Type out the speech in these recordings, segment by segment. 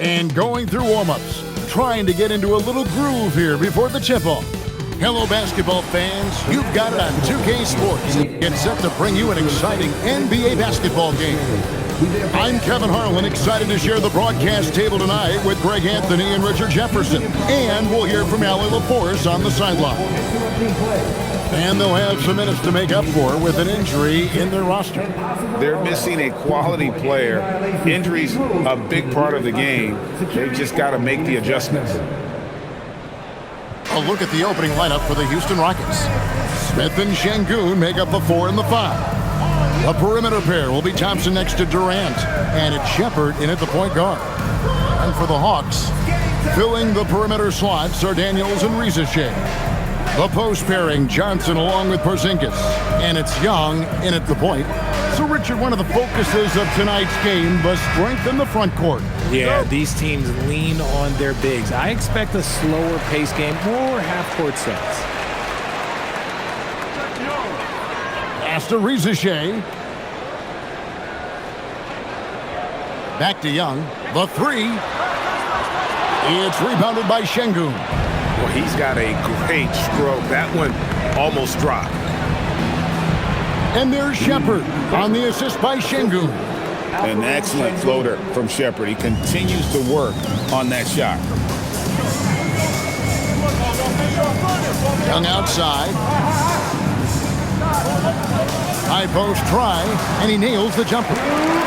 And going through warm-ups, trying to get into a little groove here before the tip-off. Hello, basketball fans. You've got it on 2K Sports. It's set to bring you an exciting NBA basketball game. I'm Kevin Harlan, excited to share the broadcast table tonight with Greg Anthony and Richard Jefferson. And we'll hear from Allie LaForce on the sideline. And they'll have some minutes to make up for with an injury in their roster. They're missing a quality player. Injuries a big part of the game. They've just got to make the adjustments. A look at the opening lineup for the Houston Rockets. Smith and Şengün make up the 4 and the 5. The perimeter pair will be Thompson next to Durant, and it's Shepherd in at the point guard. And for the Hawks, filling the perimeter slots are Daniels and Rizachet. The post pairing, Johnson along with Porzingis, and it's Young in at the point. So, Richard, one of the focuses of tonight's game was strength in the front court. Yeah, these teams lean on their bigs. I expect a slower pace game, more half-court sets. Pass to Rizachet. Back to Young. The 3. It's rebounded by Şengün. Well, he's got a great stroke. That one almost dropped. And there's Shepherd on the assist by Şengün. An excellent floater from Shepherd. He continues to work on that shot. Young outside. High post try, and he nails the jumper.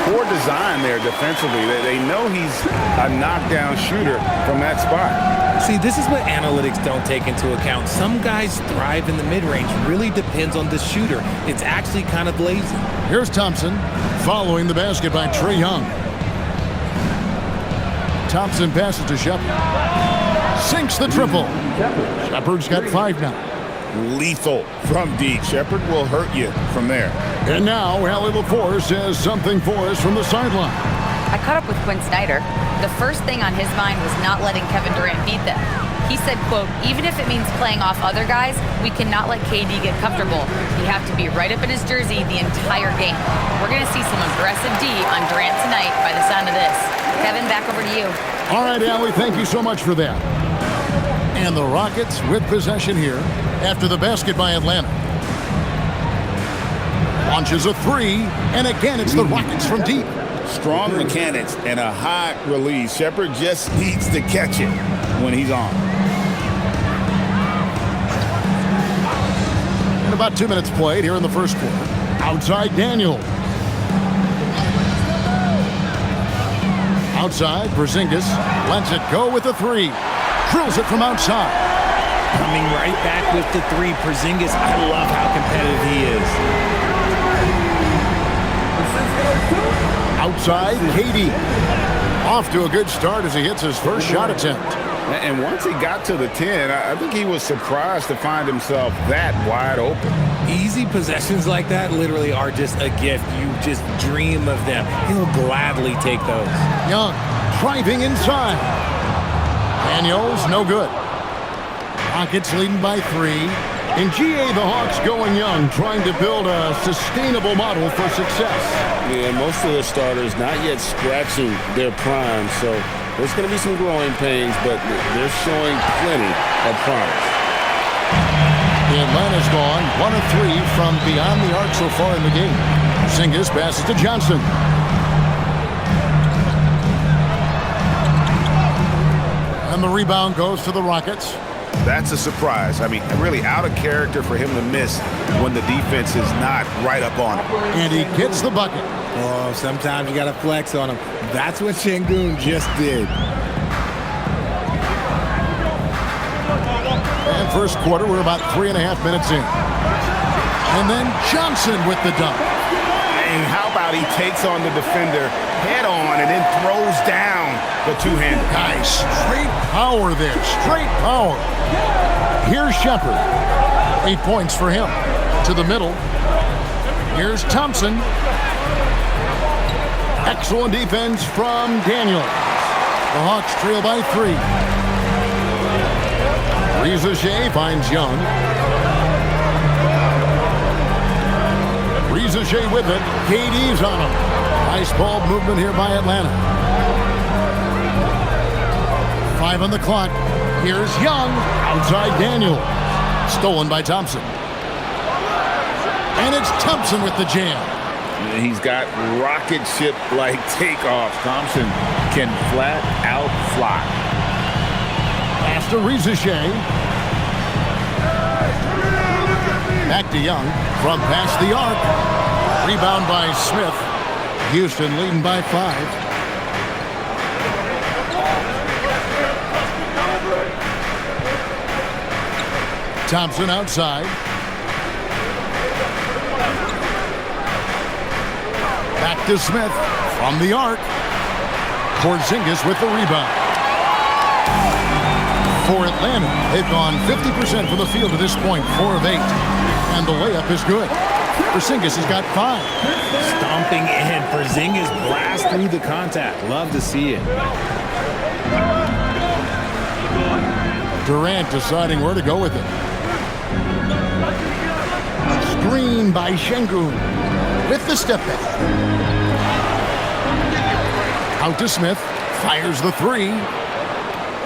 Poor design there defensively. They know he's a knockdown shooter from that spot. See, this is what analytics don't take into account. Some guys thrive in the mid-range. Really depends on the shooter. It's actually kind of lazy. Here's Thompson following the basket by Trae Young. Thompson passes to Shepherd. Sinks the triple. Shepherd's got 5 now. Lethal from deep. Shepherd will hurt you from there. And now Allie LaForce has something for us from the sideline. I caught up with Quinn Snyder. The first thing on his mind was not letting Kevin Durant beat them. He said, quote, even if it means playing off other guys, we cannot let KD get comfortable. You have to be right up in his jersey the entire game. We're going to see some aggressive D on Durant tonight by the sound of this. Kevin, back over to you. All right, Allie, thank you so much for that. And the Rockets with possession here after the basket by Atlanta. Launches a 3, and again it's the Rockets from deep. Strong mechanics and a high release. Shepherd just needs to catch it when he's on. And about 2 minutes played here in the first quarter. Outside Daniels. Outside, Porzingis lets it go with a 3. Drills it from outside. Coming right back with the 3. Porzingis, I love how competitive he is. Outside, KD. Off to a good start as he hits his first shot attempt. And once he got to the 10, I think he was surprised to find himself that wide open. Easy possessions like that literally are just a gift. You just dream of them. He'll gladly take those. Young driving inside. Daniels, no good. Rockets leading by 3. In GA, the Hawks going young, trying to build a sustainable model for success. Yeah, most of the starters not yet scratching their prime, so there's going to be some growing pains, but they're showing plenty of promise. Atlanta's gone 1 of 3 from beyond the arc so far in the game. Porzingis passes to Johnson. And the rebound goes to the Rockets. That's a surprise. I mean, really out of character for him to miss when the defense is not right up on him. And he gets the bucket. Oh, sometimes you got to flex on him. That's what Şengün just did. And first quarter, we're about 3.5 minutes in. And then Johnson with the dunk. And how about he takes on the defender head on and then throws down the two-hander. Nice. Straight power there. Straight power. Here's Shepherd. 8 points for him. To the middle. Here's Thompson. Excellent defense from Daniels. The Hawks trail by 3. Rizachet finds Young. Rizachet with it. KD's on him. Nice ball movement here by Atlanta. 5 on the clock. Here's Young. Outside Daniel. Stolen by Thompson. And it's Thompson with the jam. He's got rocket ship-like takeoffs. Thompson can flat out fly. Pass to Rizachet. Back to Young. From past the arc. Rebound by Smith. Houston leading by 5. Thompson outside. Back to Smith from the arc. Porzingis with the rebound. For Atlanta, they've gone 50% from the field to this point, 4 of 8. And the layup is good. Porzingis has got 5. Stomping in. Porzingis blast through the contact. Love to see it. Durant deciding where to go with it. Screen by Şengün with the step back. Out to Smith. Fires the 3.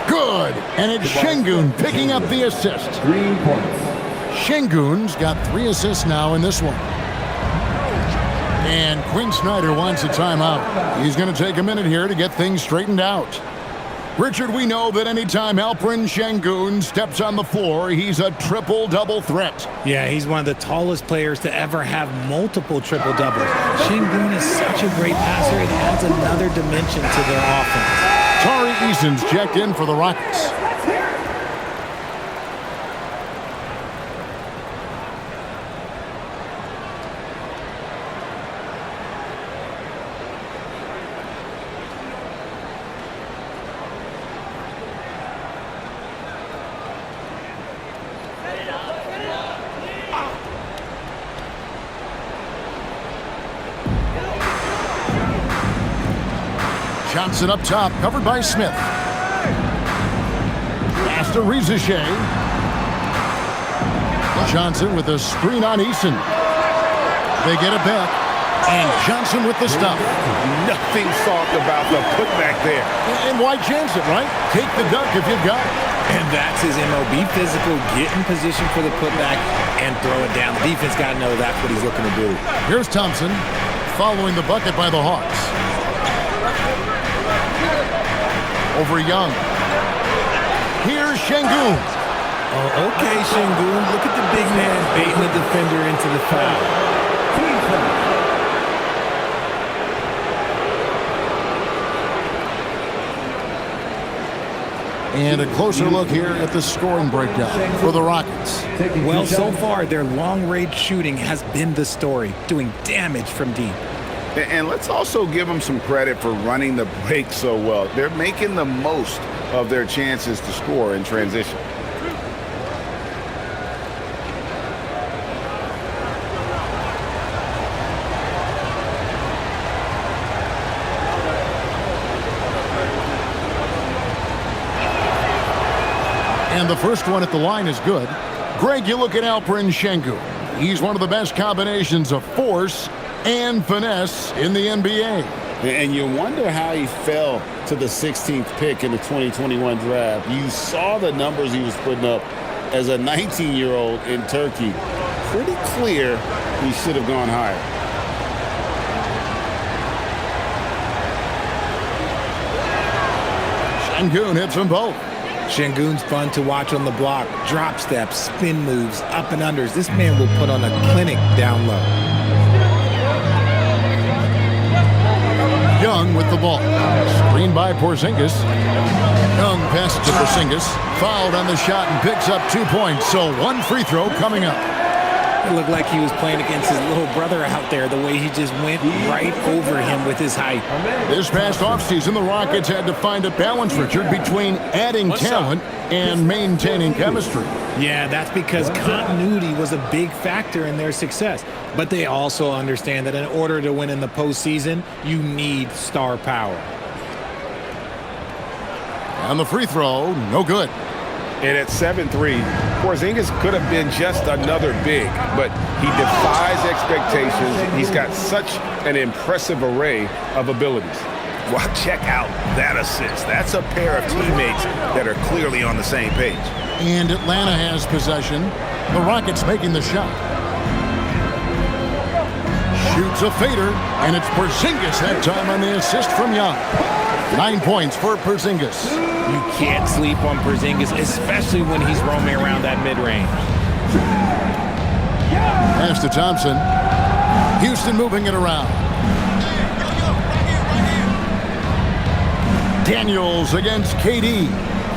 Good. And it's Şengün picking up the assist. 3 points. Şengün's got 3 assists now in this one. And Quinn Snyder wants a timeout. He's going to take a minute here to get things straightened out. Richard, we know that anytime Alperen Şengün steps on the floor, he's a triple-double threat. Yeah, he's one of the tallest players to ever have multiple triple-doubles. Şengün is such a great passer. It adds another dimension to their offense. Tari Eason's checked in for the Rockets. Johnson up top, covered by Smith. Pass to Rizachet. Johnson with a screen on Eason. They get it back. And Johnson with the stop. Nothing soft about the putback there. And why chance it, right? Take the dunk if you've got it. And that's his MO. Be physical, get in position for the putback, and throw it down. The defense got to know that's what he's looking to do. Here's Thompson following the bucket by the Hawks. Over Young. Here's Şengün. Oh, okay, Şengün. Look at the big man baiting the defender into the foul. And a closer look here at the scoring breakdown for the Rockets. Well, so far, their long-range shooting has been the story, doing damage from deep. And let's also give them some credit for running the break so well. They're making the most of their chances to score in transition. And the first one at the line is good. Greg, you look at Alperen Şengün. He's one of the best combinations of force and finesse in the NBA. And you wonder how he fell to the 16th pick in the 2021 draft. You saw the numbers he was putting up as a 19-year-old in Turkey. Pretty clear he should have gone higher. Şengün hits them both. Şengün's fun to watch on the block. Drop steps, spin moves, up and unders. This man will put on a clinic down low. Young with the ball. Screened by Porzingis. Young passes to Porzingis. Fouled on the shot and picks up 2 points. So 1 free throw coming up. It looked like he was playing against his little brother out there, the way he just went right over him with his height. This past offseason, the Rockets had to find a balance, Richard, between adding talent and maintaining chemistry. Yeah, that's because continuity was a big factor in their success. But they also understand that in order to win in the postseason, you need star power. And the free throw, no good. And at 7'3", Porzingis could have been just another big, but he defies expectations. He's got such an impressive array of abilities. Well, check out that assist. That's a pair of teammates that are clearly on the same page. And Atlanta has possession. The Rockets making the shot. Shoots a fader, and it's Porzingis that time on the assist from Young. 9 points for Porzingis. You can't sleep on Porzingis, especially when he's roaming around that mid-range. Pass to Thompson. Houston moving it around. Daniels against KD.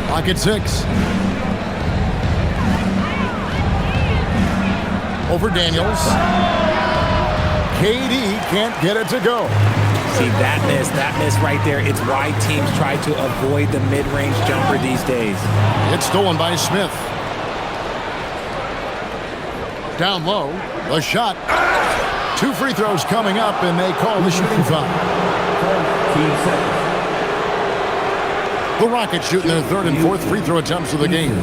Pocket 6. Over Daniels. KD can't get it to go. See, that miss right there, it's why teams try to avoid the mid-range jumper these days. It's stolen by Smith. Down low, the shot. 2 free throws coming up, and they call the shooting foul. The Rockets shooting their 3rd and 4th free throw attempts of the game.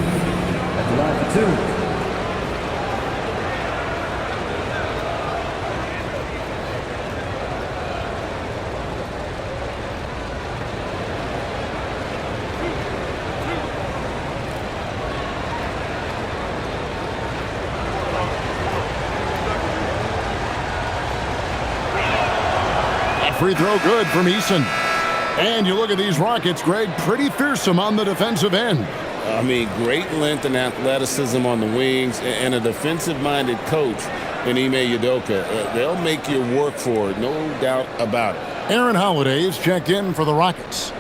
Free throw good from Eason. And you look at these Rockets, Greg, pretty fearsome on the defensive end. I mean, great length and athleticism on the wings, and a defensive-minded coach in Ime Udoka. They'll make you work for it, no doubt about it. Aaron Holiday is checked in for the Rockets.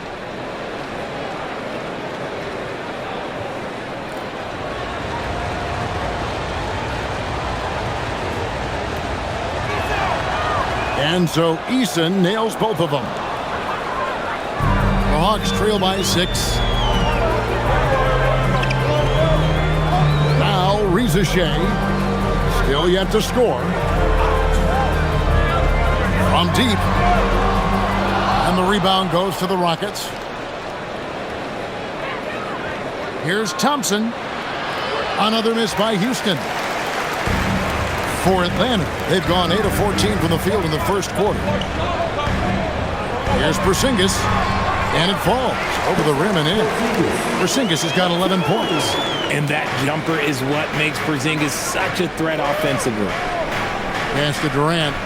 And so Eason nails both of them. The Hawks trail by 6. Now Rizashea, still yet to score. From deep. And the rebound goes to the Rockets. Here's Thompson. Another miss by Houston. For Atlanta, they've gone 8 of 14 from the field in the first quarter. Here's Porzingis, and it falls over the rim and in. Porzingis has got 11 points. And that jumper is what makes Porzingis such a threat offensively. Pass to Durant.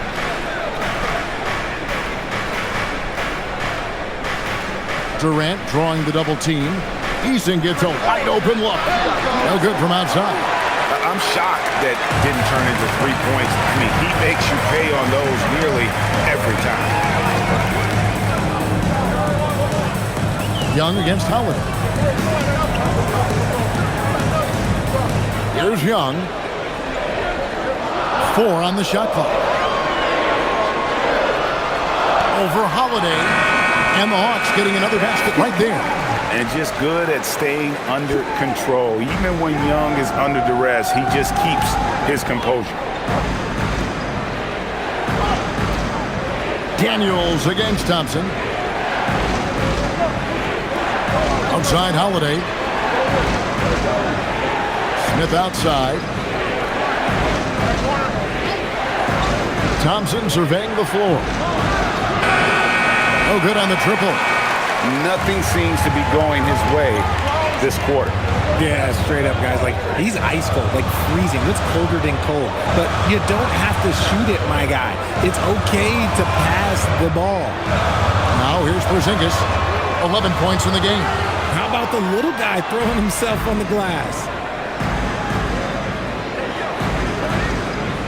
Durant drawing the double team. Eason gets a wide open look. No good from outside. I'm shocked that didn't turn into 3 points. I mean, he makes you pay on those nearly every time. Young against Holiday. Here's Young. 4 on the shot clock. Over Holiday. And the Hawks getting another basket right there. And just good at staying under control. Even when Young is under duress, he just keeps his composure. Daniels against Thompson. Outside Holiday. Smith outside. Thompson surveying the floor. Oh, good on the triple. Nothing seems to be going his way this quarter. Yeah, straight up, guys. Like, he's ice cold, like freezing. It's colder than cold. But you don't have to shoot it, my guy. It's okay to pass the ball. Now here's Porzingis. 11 points in the game. How about the little guy throwing himself on the glass?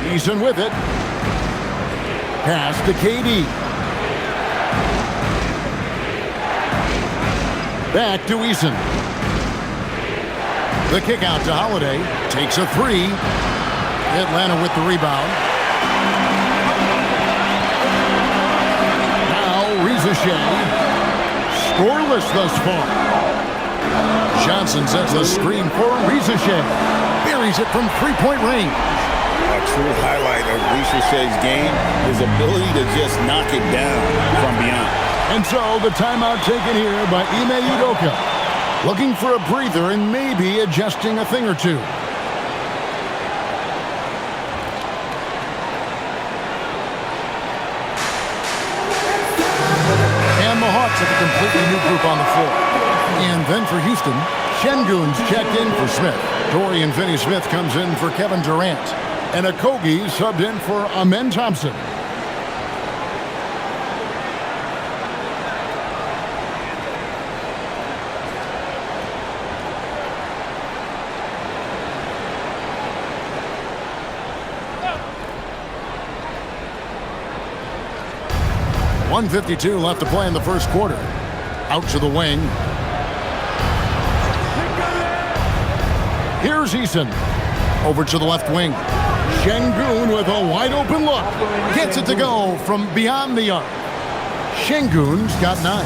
Eason with it. Pass to KD. Back to Eason. The kick out to Holiday. Takes a 3. Atlanta with the rebound. Now Rizashea. Scoreless thus far. Johnson sets the screen for Rizashea. Buries it from 3-point range. A true highlight of Rizashea's game, his ability to just knock it down from beyond. And so the timeout taken here by Ime Udoka. Looking for a breather and maybe adjusting a thing or two. And the Hawks with a completely new group on the floor. And then for Houston, Şengün's checked in for Smith. Dorian Finney-Smith comes in for Kevin Durant. And Okogie subbed in for Amen Thompson. .152 left to play in the first quarter. Out to the wing. Here's Eason. Over to the left wing. Şengün with a wide open look. Gets it to go from beyond the arc. Şengün's got 9.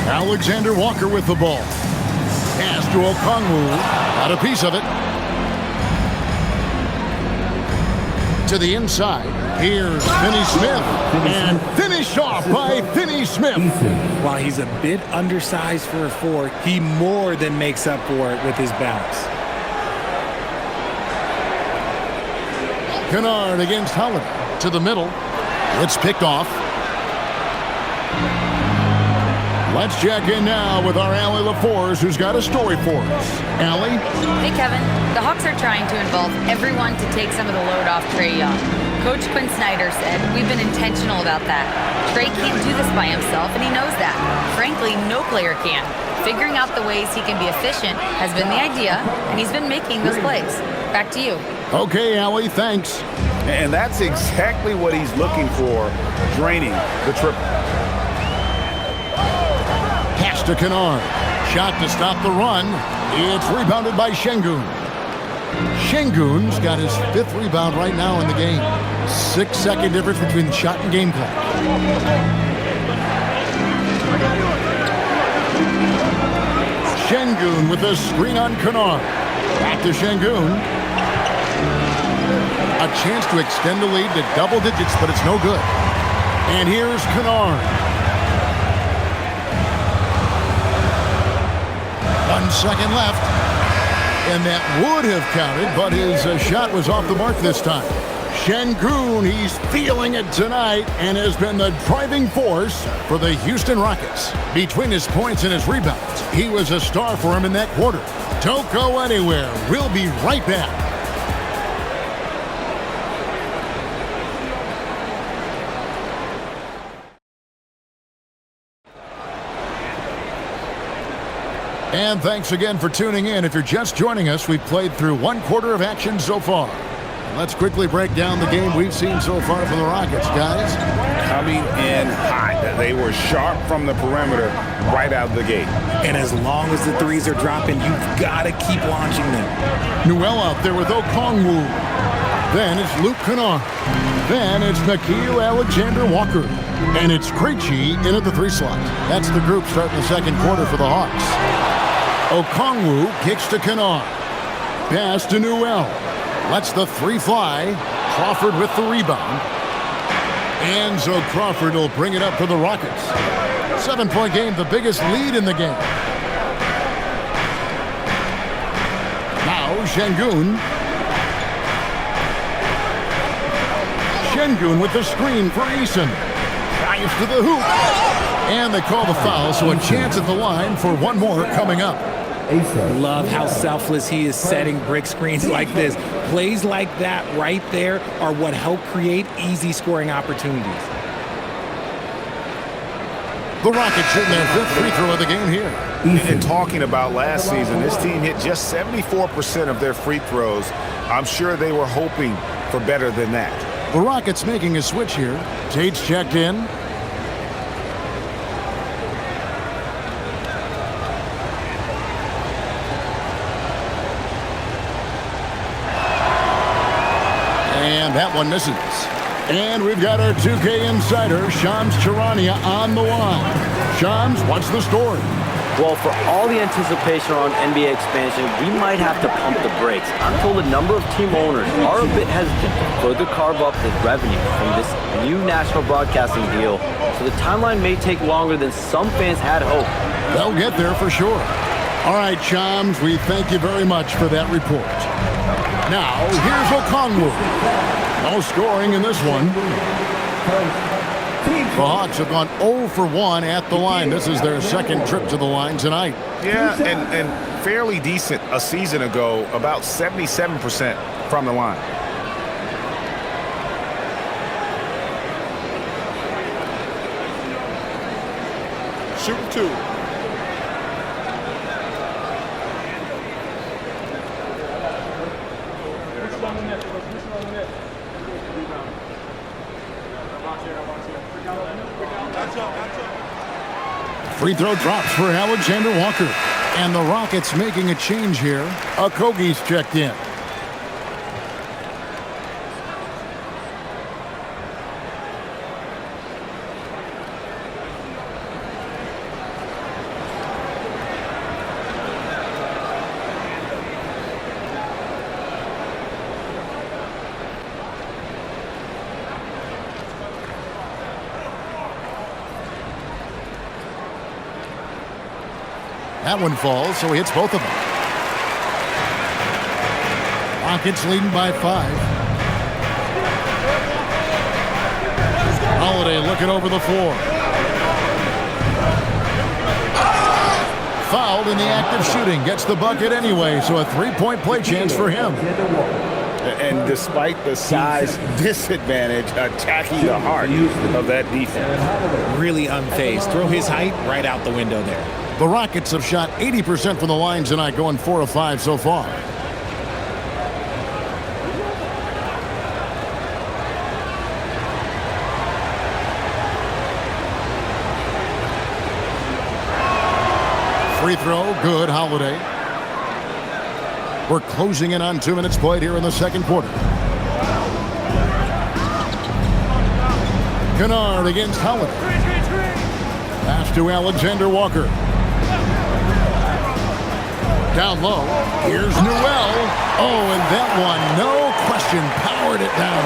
Alexander Walker with the ball. Pass to Okongwu. Got a piece of it. To the inside. Here's Finney-Smith. And finished off by Finney-Smith. While he's a bit undersized for a 4, he more than makes up for it with his bounce. Kennard against Holiday. To the middle. It's picked off. Let's check in now with our Allie LaForce, who's got a story for us. Allie? Hey, Kevin. The Hawks are trying to involve everyone to take some of the load off Trae Young. Coach Quinn Snyder said, we've been intentional about that. Trae can't do this by himself, and he knows that. Frankly, no player can. Figuring out the ways he can be efficient has been the idea, and he's been making those plays. Back to you. Okay, Allie, thanks. And that's exactly what he's looking for, draining the triple. Pass to Kennard. Shot to stop the run. It's rebounded by Şengün. Şengün's got his 5th rebound right now in the game. 6-second difference between shot and game clock. Şengün with a screen on Kennard. Back to Şengün. A chance to extend the lead to double digits, but it's no good. And here's Kennard. 1 second left. And that would have counted, but his shot was off the mark this time. Şengün, he's feeling it tonight and has been the driving force for the Houston Rockets. Between his points and his rebounds, he was a star for him in that quarter. Don't go anywhere. We'll be right back. And thanks again for tuning in. If you're just joining us, we've played through 1 quarter of action so far. Let's quickly break down the game we've seen so far from the Rockets, guys. Coming in hot. They were sharp from the perimeter right out of the gate. And as long as the threes are dropping, you've got to keep launching them. Newell out there with Okongwu. Then it's Luke Kennard. Then it's Nickeil Alexander-Walker. And it's Krejci in at the 3 slot. That's the group starting the second quarter for the Hawks. Okongwu kicks to Kennard. Pass to Newell. Lets the 3 fly. Crawford with the rebound. And so Crawford will bring it up for the Rockets. 7-point game, the biggest lead in the game. Now Şengün. Şengün with the screen for Eason. Dives to the hoop. And they call the foul, so a chance at the line for one more coming up. Love how selfless he is setting brick screens like this. Plays like that right there are what help create easy scoring opportunities. The Rockets hitting their 5th free throw of the game here. And talking about last season, this team hit just 74% of their free throws. I'm sure they were hoping for better than that. The Rockets making a switch here. Tate's checked in. And that one misses. And we've got our 2K insider, Shams Charania, on the line. Shams, what's the story? Well, for all the anticipation around NBA expansion, we might have to pump the brakes. I'm told a number of team owners are a bit hesitant to further carve up the revenue from this new national broadcasting deal, so the timeline may take longer than some fans had hoped. They'll get there for sure. All right, Shams, we thank you very much for that report. Now, here's Okongwu. No scoring in this one. The Hawks have gone 0 for 1 at the line. This is their second trip to the line tonight. Yeah, and fairly decent a season ago, about 77% from the line. Shooting 2. Free throw drops for Alexander Walker. And the Rockets making a change here. Okogie's checked in. That one falls, so he hits both of them. Rockets leading by 5. Holiday looking over the floor. Fouled in the act of shooting. Gets the bucket anyway, so a 3-point play chance for him. And despite the size disadvantage, attacking the heart of that defense. Really unfazed. Throw his height right out the window there. The Rockets have shot 80% from the line tonight, going 4 of 5 so far. Free throw, good, Holiday. We're closing in on 2 minutes played here in the second quarter. Kennard against Holiday. Pass to Alexander Walker. Down low. Here's Newell. Oh, and that one, no question, powered it down.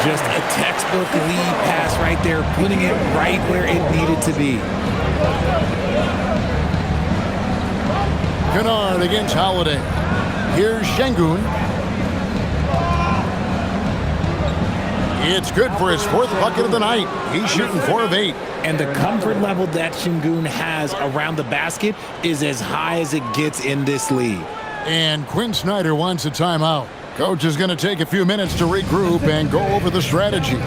Just a textbook lead pass right there, putting it right where it needed to be. Kennard against Holiday. Here's Şengün. It's good for his 4th bucket of the night. He's shooting 4 of 8. And the comfort level that Şengün has around the basket is as high as it gets in this league. And Quinn Snyder wants a timeout. Coach is going to take a few minutes to regroup and go over the strategy.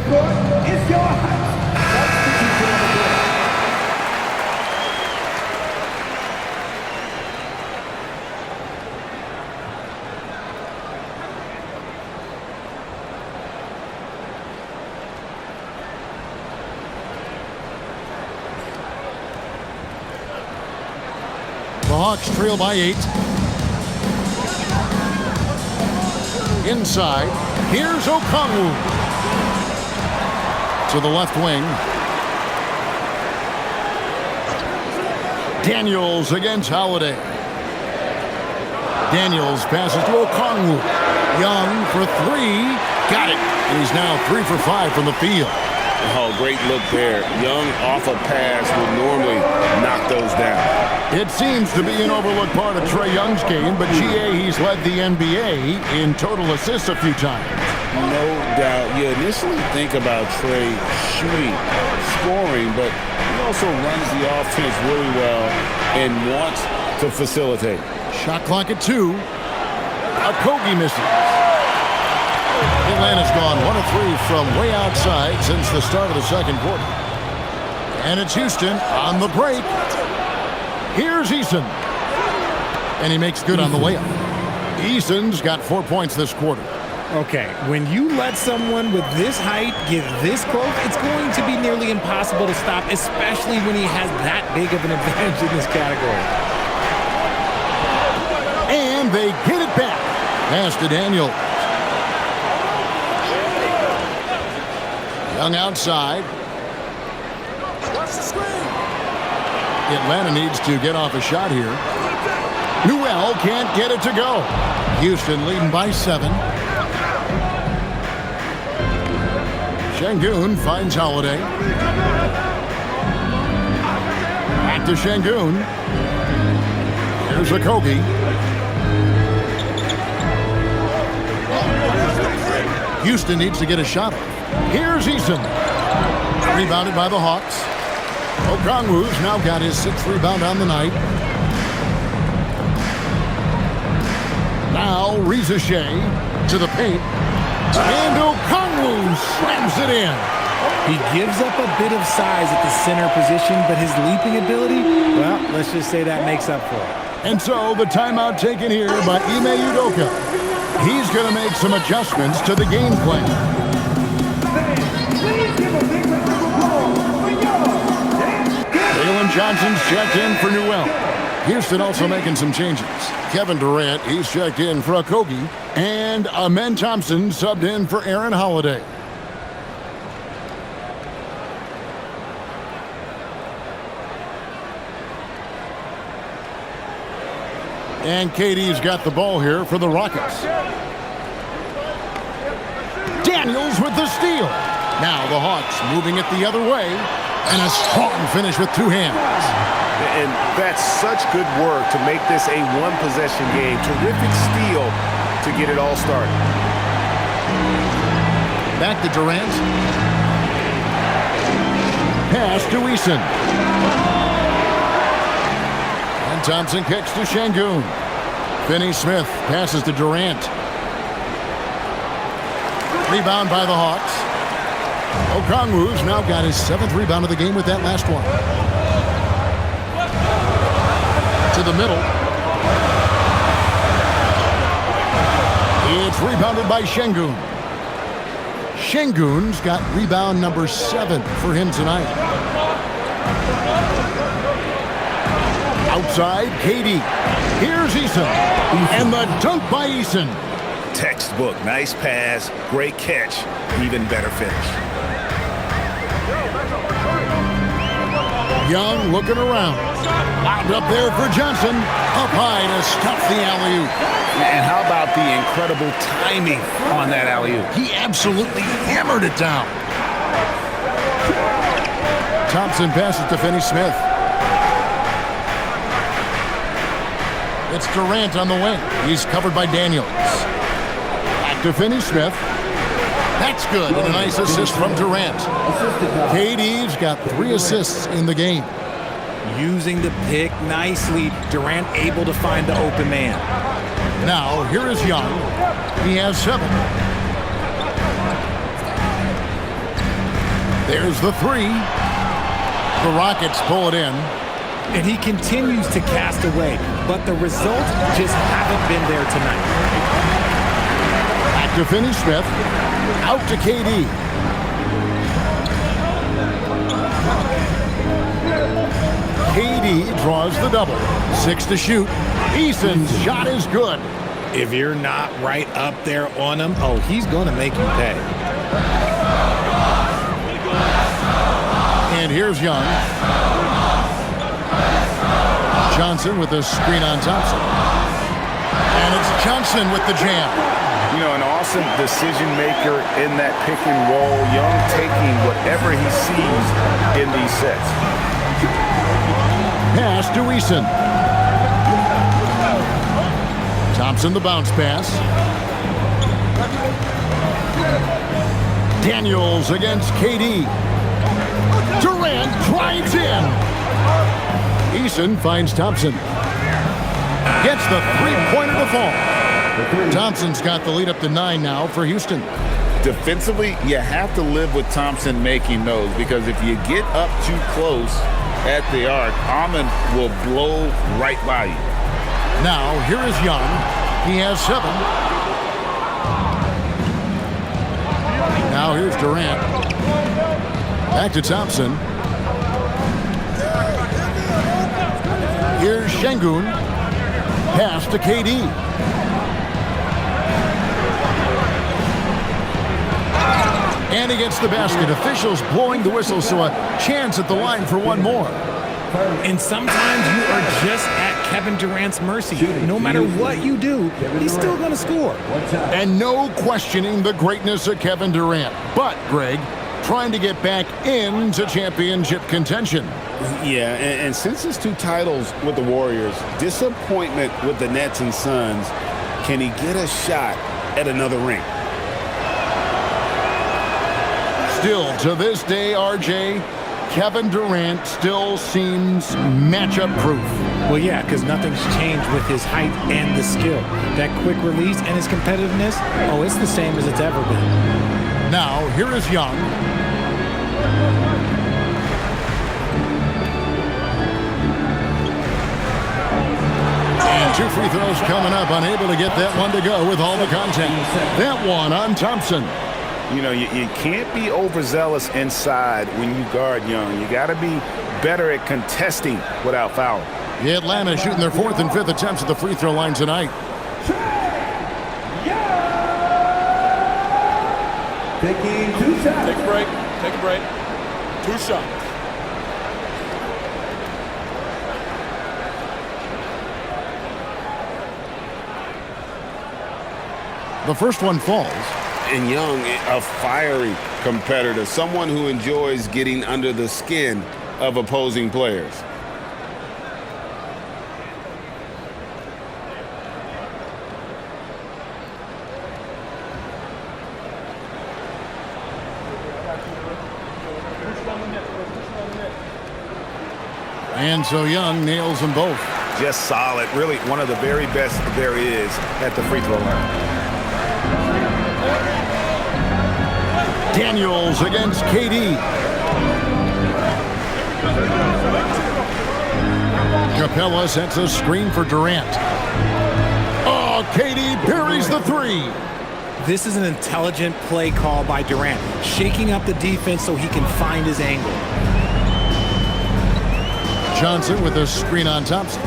The Hawks trail by 8. Inside, here's Okongwu. To the left wing. Daniels against Holiday. Daniels passes to Okongwu. Young for 3. Got it. And he's now 3 for 5 from the field. Oh, great look there. Young off a pass would normally knock those down. It seems to be an overlooked part of Trae Young's game, but GA, he's led the NBA in total assists a few times. No doubt. You initially think about Trae shooting, scoring, but he also runs the offense really well and wants to facilitate. Shot clock at 2. Okogie misses. Atlanta's gone 1 of 3 from way outside since the start of the second quarter. And it's Houston on the break. Here's Eason. And he makes good on the layup. Eason's got 4 points this quarter. Okay, when you let someone with this height get this close, it's going to be nearly impossible to stop, especially when he has that big of an advantage in this category. And they get it back. Pass to Daniel. Young outside. Atlanta needs to get off a shot here. Newell can't get it to go. Houston leading by 7. Şengün finds Holiday. Back to Şengün. Here's Okogie. Houston needs to get a shot off. Here's Eason. Rebounded by the Hawks. Okongwu's now got his 6th rebound on the night. Now Reza Shea to the paint. And Okongwu slams it in. He gives up a bit of size at the center position, but his leaping ability, well, let's just say that makes up for it. And so the timeout taken here by Ime Udoka. He's going to make some adjustments to the game plan. Jalen Johnson's checked in for Newell. Houston also making some changes. Kevin Durant, he's checked in for Okogie. And Amen Thompson subbed in for Aaron Holiday. And KD's got the ball here for the Rockets. Daniels with the steal. Now the Hawks moving it the other way. And a strong finish with 2 hands. And that's such good work to make this a one-possession game. Terrific steal to get it all started. Back to Durant. Pass to Eason. And Thompson kicks to Şengün. Finney-Smith passes to Durant. Rebound by the Hawks. Okongwu's now got his 7th rebound of the game with that last one. To the middle. It's rebounded by Şengün. Şengün's got rebound number 7 for him tonight. Outside, KD. Here's Eason. And the dunk by Eason. Textbook. Nice pass. Great catch. Even better finish. Young looking around. Wound up there for Johnson. Up high to stop the alley-oop. And how about the incredible timing on that alley-oop? He absolutely hammered it down. Thompson passes to Finney-Smith. It's Durant on the wing. He's covered by Daniels. Back to Finney-Smith. That's good. And a nice assist from Durant. KD's got 3 assists in the game. Using the pick nicely, Durant able to find the open man. Now, here is Young. He has 7. There's the 3. The Rockets pull it in. And he continues to cast away, but the results just haven't been there tonight. Back to Finney-Smith. Out to KD. KD draws the double. 6 to shoot. Eason's shot is good. If you're not right up there on him, oh, he's going to make you pay. And here's Young. Johnson with a screen on Thompson. And it's Johnson with the jam. You know, an awesome decision maker in that pick and roll. Young taking whatever he sees in these sets. Pass to Eason. Thompson the bounce pass. Daniels against KD. Durant drives in. Eason finds Thompson. Gets the 3-pointer to fall. Thompson's got the lead up to 9 now for Houston. Defensively, you have to live with Thompson making those, because if you get up too close at the arc, Amon will blow right by you. Now, here is Young. He has 7. Now, here's Durant. Back to Thompson. Here's Şengün. Pass to KD. And he gets the basket. Officials blowing the whistle, so a chance at the line for one more. And sometimes you are just at Kevin Durant's mercy. No matter what you do, he's still going to score. And no questioning the greatness of Kevin Durant. But, Greg, trying to get back into championship contention. Yeah, and since his 2 titles with the Warriors, disappointment with the Nets and Suns, can he get a shot at another ring? Still, to this day, RJ, Kevin Durant still seems matchup proof. Well, yeah, because nothing's changed with his height and the skill. That quick release and his competitiveness, oh, it's the same as it's ever been. Now, here is Young. And 2 free throws coming up. Unable to get that one to go with all the contact. That one on Thompson. You know, you can't be overzealous inside when you guard Young. You got to be better at contesting without foul. Atlanta shooting their 4th and 5th attempts at the free throw line tonight. Taking 2 shots. Take a break. Take a break. 2 shots. The first one falls. And Young, a fiery competitor, someone who enjoys getting under the skin of opposing players. And so Young nails them both. Just solid. Really one of the very best there is at the free throw line. Daniels against KD. Capella sets a screen for Durant. Oh, KD buries the 3. This is an intelligent play call by Durant, shaking up the defense so he can find his angle. Johnson with a screen on Thompson.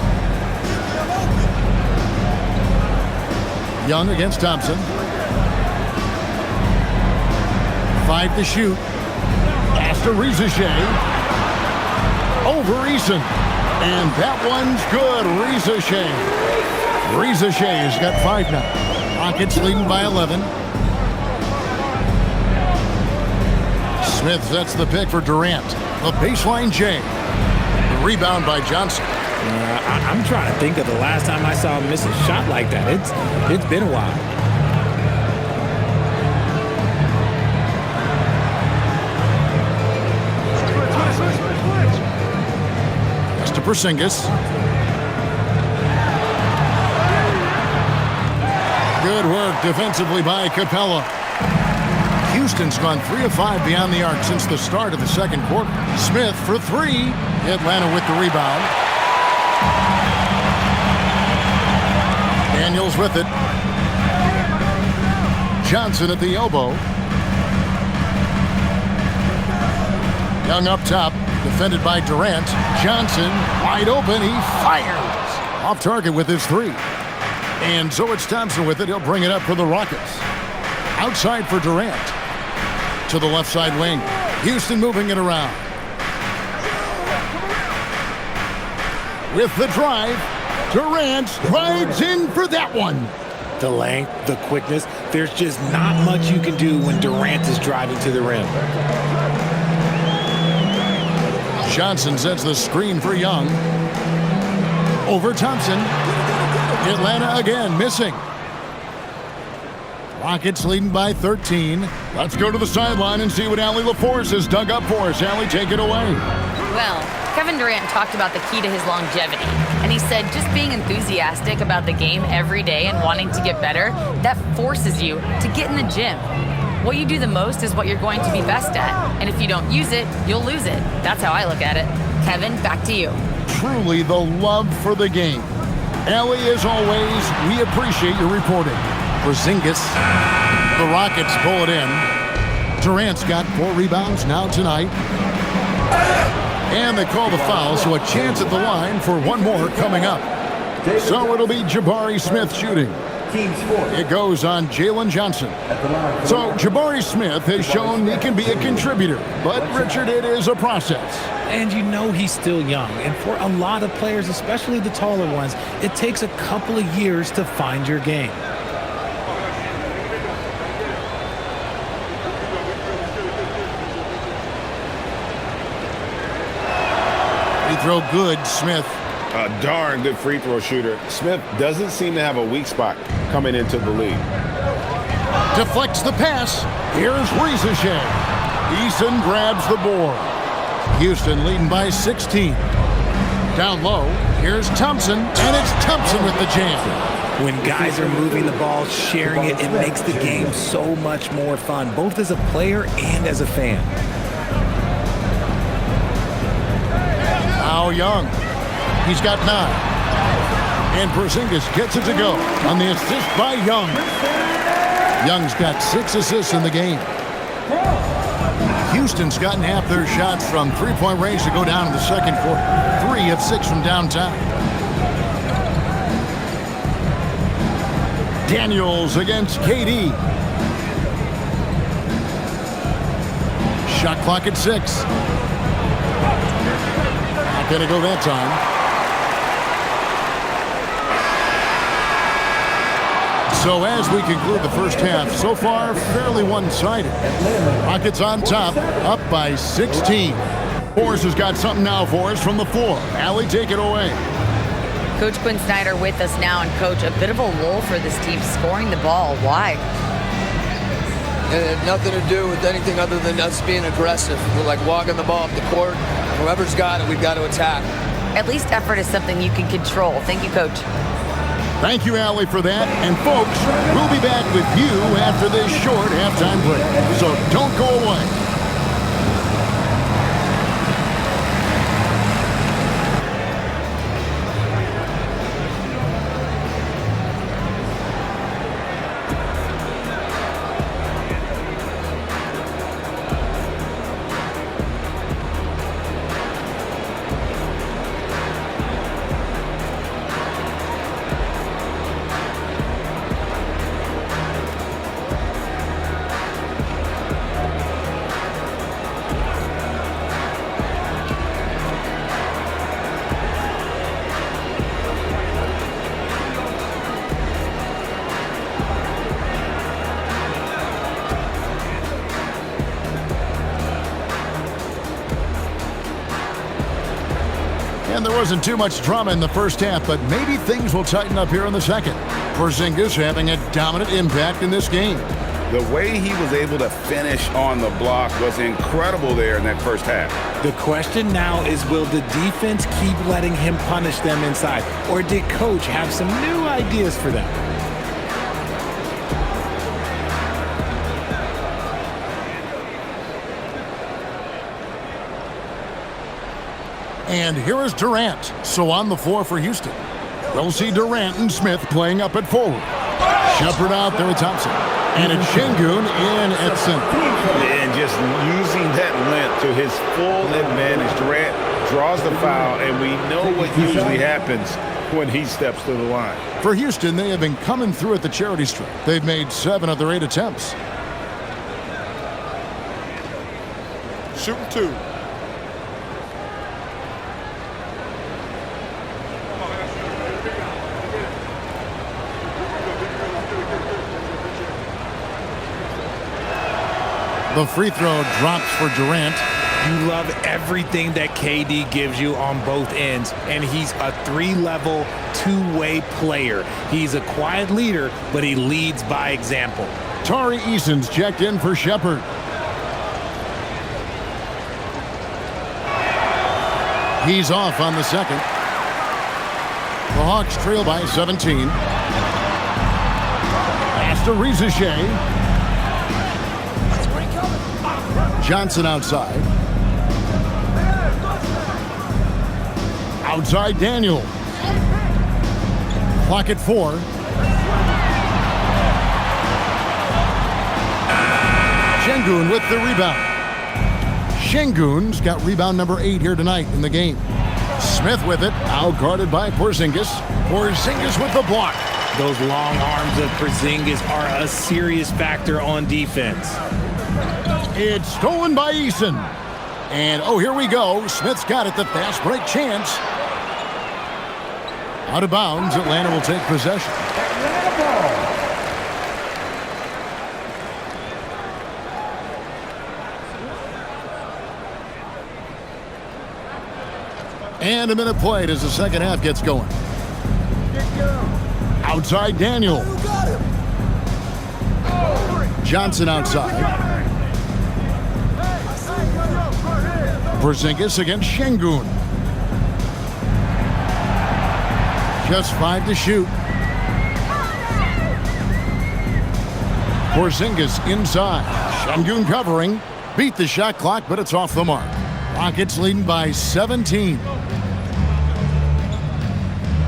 Young against Thompson. 5 to shoot. Pass to Rizichet. Over Eason. And that one's good. Rizichet has got 5 now. Rockets leading by 11. Smith sets the pick for Durant. The baseline J. The rebound by Johnson. I'm trying to think of the last time I saw him miss a shot like that. It's been a while. Porzingis. Good work defensively by Capella. Houston's gone 3 of 5 beyond the arc since the start of the second quarter. Smith for 3. Atlanta with the rebound. Daniels with it. Johnson at the elbow. Young up top. Defended by Durant. Johnson wide open. He fires. Off target with his 3. And so it's Thompson with it. He'll bring it up for the Rockets. Outside for Durant. To the left side wing. Houston moving it around. With the drive. Durant drives in for that one. The length, the quickness. There's just not much you can do when Durant is driving to the rim. Johnson sets the screen for Young. Over Thompson. Atlanta again missing. Rockets leading by 13. Let's go to the sideline and see what Allie LaForce has dug up for us. Allie, take it away. Well, Kevin Durant talked about the key to his longevity. And he said just being enthusiastic about the game every day and wanting to get better, that forces you to get in the gym. What you do the most is what you're going to be best at. And if you don't use it, you'll lose it. That's how I look at it. Kevin, back to you. Truly the love for the game. Allie, as always, we appreciate your reporting. Porzingis, the Rockets pull it in. Durant's got 4 rebounds now tonight. And they call the foul, so a chance at the line for one more coming up. So it'll be Jabari Smith shooting. It goes on Jalen Johnson. So Jabari Smith has shown he can be a contributor, but Richard, it is a process. And you know he's still young. And for a lot of players, especially the taller ones, it takes a couple of years to find your game. Free throw good, Smith. A darn good free throw shooter. Smith doesn't seem to have a weak spot coming into the league. Deflects the pass. Here's Rizichet. Eason grabs the board. Houston leading by 16. Down low, here's Thompson, and it's Thompson with the jam. When guys are moving the ball, sharing it, it makes the game so much more fun, both as a player and as a fan. Now Young. He's got 9. And Porzingis gets it to go on the assist by Young. Young's got 6 assists in the game. Houston's gotten half their shots from three-point range to go down in the second quarter. 3 of 6 from downtown. Daniels against KD. Shot clock at 6. Not going to go that time. So as we conclude the first half, so far fairly one-sided. Rockets on top, up by 16. Forrest has got something now for us from the floor. Allie, take it away. Coach Quinn Snyder with us now, and Coach, a bit of a lull for this team scoring the ball. Why? It had nothing to do with anything other than us being aggressive. We're like walking the ball up the court. Whoever's got it, we've got to attack. At least effort is something you can control. Thank you, Coach. Thank you, Allie, for that. And folks, we'll be back with you after this short halftime break. So don't go away. And there wasn't too much drama in the first half, but maybe things will tighten up here in the second. Porzingis having a dominant impact in this game. The way he was able to finish on the block was incredible there in that first half. The question now is, will the defense keep letting him punish them inside? Or did Coach have some new ideas for them? And here is Durant. So on the floor for Houston. We'll see Durant and Smith playing up at forward. Shepard out there with Thompson. And it's Şengün in at center. And just using that length to his full advantage. Durant draws the foul, and we know what usually happens when he steps to the line. For Houston, they have been coming through at the charity stripe. They've made 7 of their 8 attempts. Shooting 2. The free throw drops for Durant. You love everything that KD gives you on both ends, and he's a 3-level, 2-way player. He's a quiet leader, but he leads by example. Tari Eason's checked in for Shepard. He's off on the second. The Hawks trail by 17. Pass to Rizachet. Johnson outside. Outside Daniel. Clock at 4. Şengün with the rebound. Şengün's got rebound number 8 here tonight in the game. Smith with it, out guarded by Porzingis. Porzingis with the block. Those long arms of Porzingis are a serious factor on defense. It's stolen by Eason. And, oh, here we go. Smith's got it, the fast break chance. Out of bounds, Atlanta will take possession. And a minute played as the second half gets going. Outside Daniel. Johnson outside. Porzingis against Şengün. Just 5 to shoot. Porzingis inside. Şengün covering. Beat the shot clock, but it's off the mark. Rockets leading by 17.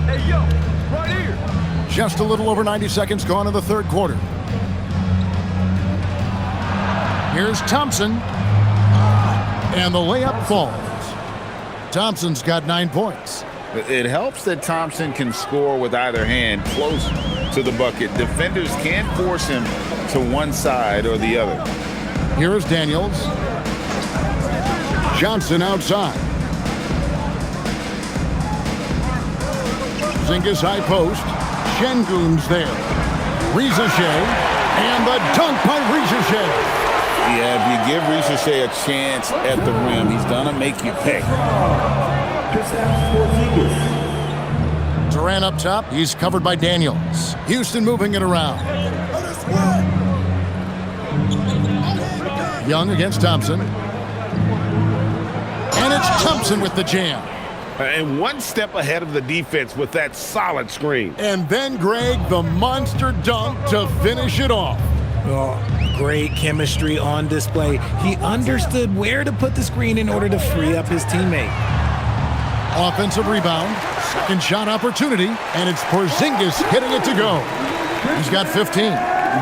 Hey, yo, right here. Just a little over 90 seconds gone in the third quarter. Here's Thompson. And the layup falls. Thompson's got 9 points. It helps that Thompson can score with either hand close to the bucket. Defenders can't force him to one side or the other. Here's Daniels. Johnson outside. Porzingis high post. Şengün's there. Ricochet. And the dunk by Ricochet. Yeah, if you give Ricochet a chance at the rim, he's gonna make you pay. Durant up top. He's covered by Daniels. Houston moving it around. Young against Thompson. And it's Thompson with the jam. And one step ahead of the defense with that solid screen. And then, Greg, the monster dunk to finish it off. Oh, great chemistry on display. He understood where to put the screen in order to free up his teammate. Offensive rebound. Second shot opportunity. And it's Porzingis hitting it to go. He's got 15.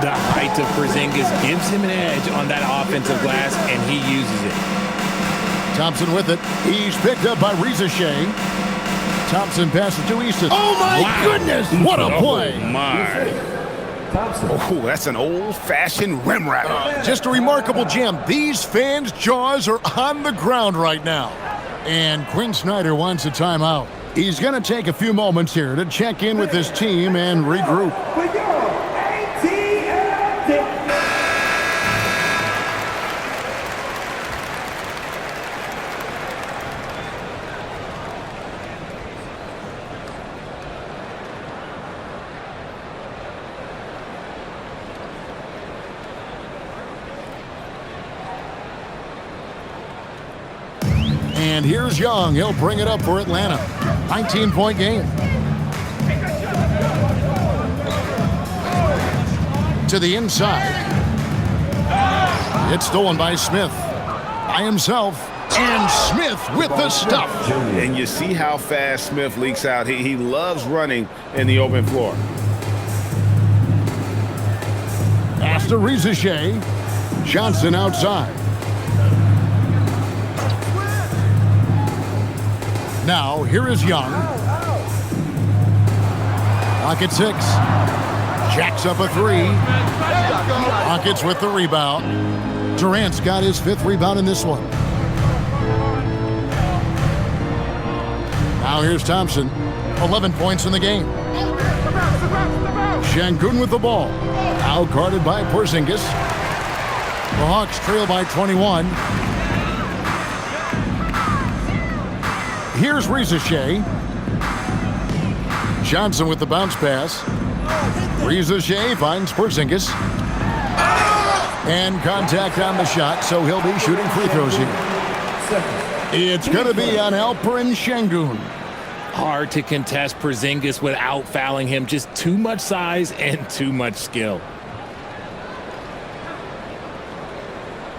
The height of Porzingis gives him an edge on that offensive glass, and he uses it. Thompson with it. He's picked up by Ricochet. Thompson passes to Easton. Oh, my goodness! What a play! Oh, my. Oh, that's an old-fashioned rim ratter. Just a remarkable jam. These fans' jaws are on the ground right now. And Quinn Snyder wants a timeout. He's going to take a few moments here to check in with his team and regroup. And here's Young. He'll bring it up for Atlanta. 19-point game. To the inside. It's stolen by Smith. By himself. And Smith with the stuff. And you see how fast Smith leaks out. He loves running in the open floor. Pass to Ricochet. Johnson outside. Now, here is Young. Rockets 6. Jacks up a 3. Rockets with the rebound. Durant's got his 5th rebound in this one. Now here's Thompson. 11 points in the game. Şengün with the ball. Out guarded by Porzingis. The Hawks trail by 21. Here's Ricochet. Johnson with the bounce pass. Ricochet finds Porzingis. And contact on the shot, so he'll be shooting free throws here. It's going to be on Alperen Şengün. Hard to contest Porzingis without fouling him. Just too much size and too much skill.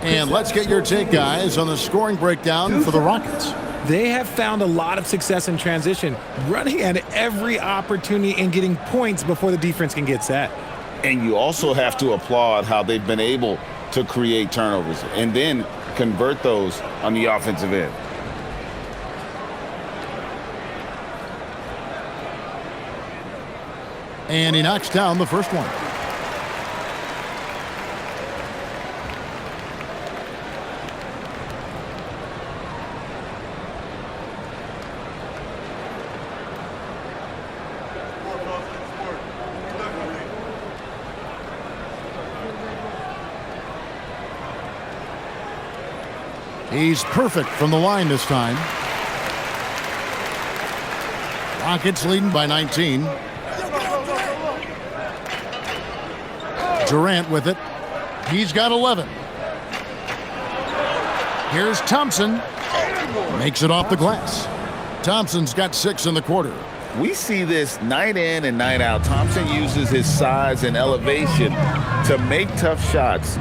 And let's get your take, guys, on the scoring breakdown for the Rockets. They have found a lot of success in transition, running at every opportunity and getting points before the defense can get set. And you also have to applaud how they've been able to create turnovers and then convert those on the offensive end. And he knocks down the first one. He's perfect from the line this time. Rockets leading by 19. Durant with it. He's got 11. Here's Thompson. Makes it off the glass. Thompson's got 6 in the quarter. We see this night in and night out. Thompson uses his size and elevation to make tough shots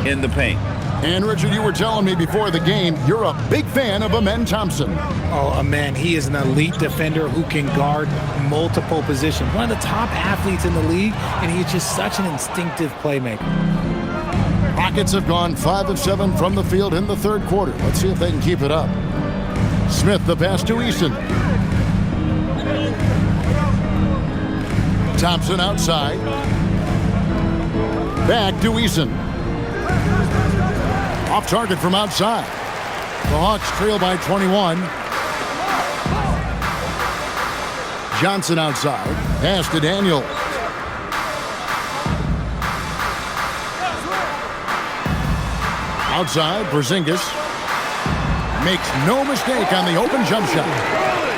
in the paint. And Richard, you were telling me before the game, you're a big fan of Amen Thompson. Oh, Amen, he is an elite defender who can guard multiple positions. One of the top athletes in the league, and he's just such an instinctive playmaker. Rockets have gone 5 of 7 from the field in the third quarter. Let's see if they can keep it up. Smith, the pass to Easton. Thompson outside. Back to Easton. Off target from outside. The Hawks trail by 21. Johnson outside. Pass to Daniel. Outside, Porzingis. Makes no mistake on the open jump shot.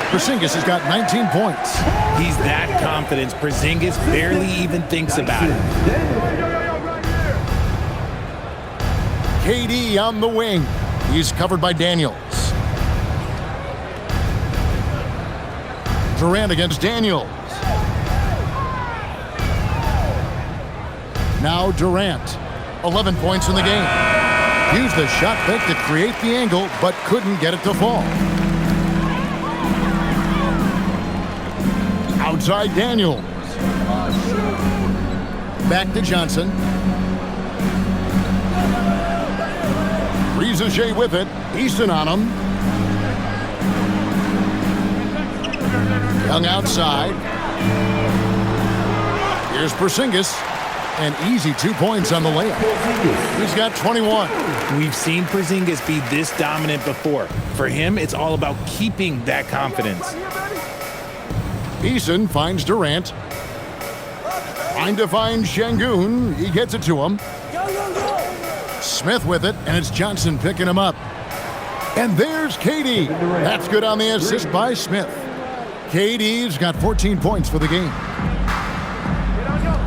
Porzingis has got 19 points. He's that confident. Porzingis barely even thinks about it. KD on the wing. He's covered by Daniels. Durant against Daniels. Now Durant. 11 points in the game. Used the shot fake to create the angle, but couldn't get it to fall. Outside Daniels. Back to Johnson. Preseason with it. Easton on him. Young outside. Here's Porzingis. An easy 2 points on the layup. He's got 21. We've seen Porzingis be this dominant before. For him, it's all about keeping that confidence. Eason finds Durant. Trying to find Şengün. He gets it to him. Smith with it, and it's Johnson picking him up. And there's KD. That's good on the assist by Smith. KD's got 14 points for the game.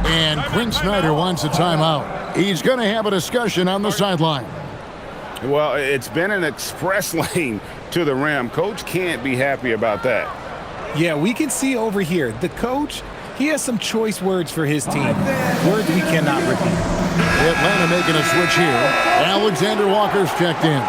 And Quinn Snyder wants a timeout. He's going to have a discussion on the sideline. Well, it's been an express lane to the rim. Coach can't be happy about that. Yeah, we can see over here, the coach, he has some choice words for his team. Words we cannot repeat. Atlanta making a switch here. Alexander Walker's checked in.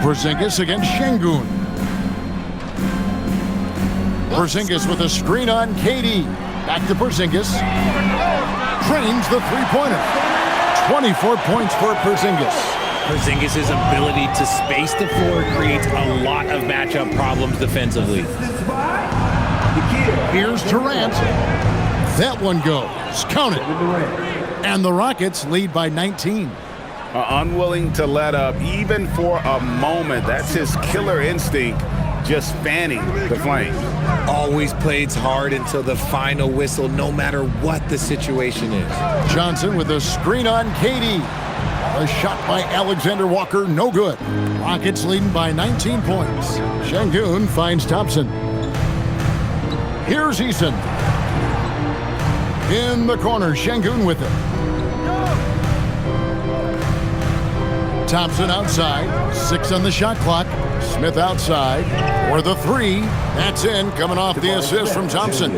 Porzingis against Şengün. Porzingis with a screen on KD. Back to Porzingis. Drains the three-pointer. 24 points for Porzingis. Porzingis' ability to space the floor creates a lot of matchup problems defensively. Here's Durant. That one goes. Count it. And the Rockets lead by 19. Unwilling to let up even for a moment. That's his killer instinct, just fanning the flames. Always plays hard until the final whistle, no matter what the situation is. Johnson with a screen on KD. A shot by Alexander Walker, no good. Rockets leading by 19 points. Şengün finds Thompson. Here's Eason. In the corner, Şengün with it. Thompson outside, 6 on the shot clock. Smith outside for the three. That's in, coming off the assist from Thompson.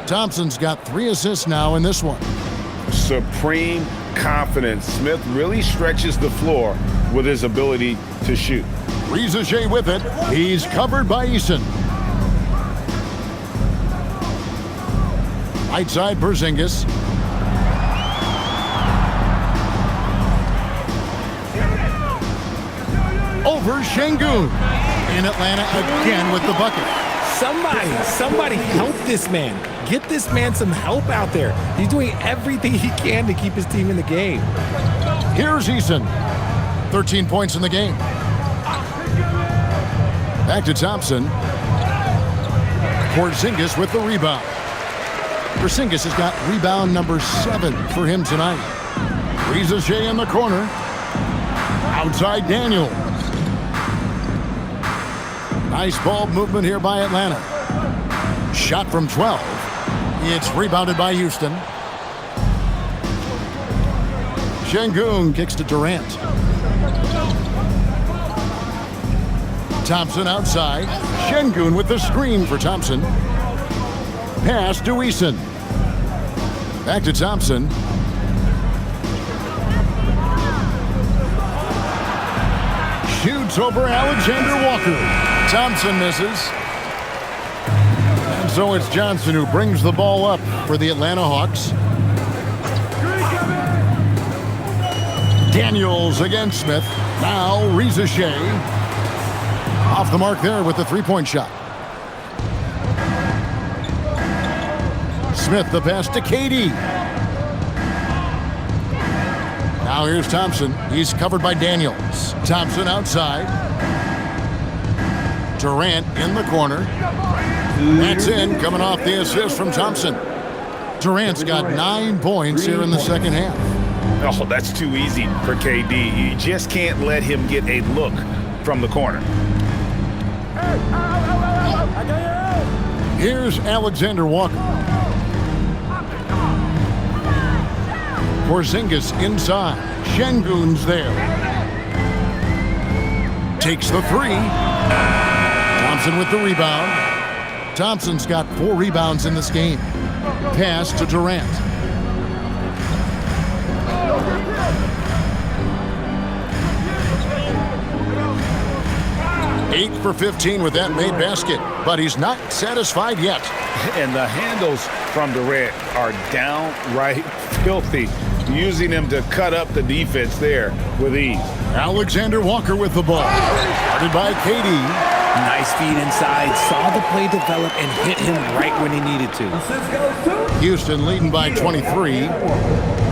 Thompson's got 3 assists now in this one. Supreme confidence. Smith really stretches the floor with his ability to shoot. Preseason with it. He's covered by Eason. Right side, Porzingis. Over Şengün. In Atlanta again with the bucket. Somebody help this man. Get this man some help out there. He's doing everything he can to keep his team in the game. Here's Eason. 13 points in the game. Back to Thompson. Porzingis with the rebound. Porzingis has got rebound number 7 for him tonight. Riza in the corner. Outside Daniels. Nice ball movement here by Atlanta. Shot from 12. It's rebounded by Houston. Şengün kicks to Durant. Thompson outside. Şengün with the screen for Thompson. Pass to Eason. Back to Thompson. Shoots over Alexander Walker. Thompson misses. And so it's Johnson who brings the ball up for the Atlanta Hawks. Daniels against Smith. Now Riza off the mark there with the three-point shot. Smith the pass to KD. Now here's Thompson. He's covered by Daniels. Thompson outside. Durant in the corner. That's in, coming off the assist from Thompson. Durant's got 9 points here in the second half. Oh, that's too easy for KD. You just can't let him get a look from the corner. Here's Alexander Walker. Porzingis inside. Şengün's there. Takes the 3. Thompson with the rebound. Thompson's got 4 rebounds in this game. Pass to Durant. Eight for 15 with that made basket, but he's not satisfied yet. And the handles from Durant are downright filthy, using him to cut up the defense there with ease. Alexander Walker with the ball. Guarded by KD. Nice feed inside. Saw the play develop and hit him right when he needed to. Houston leading by 23.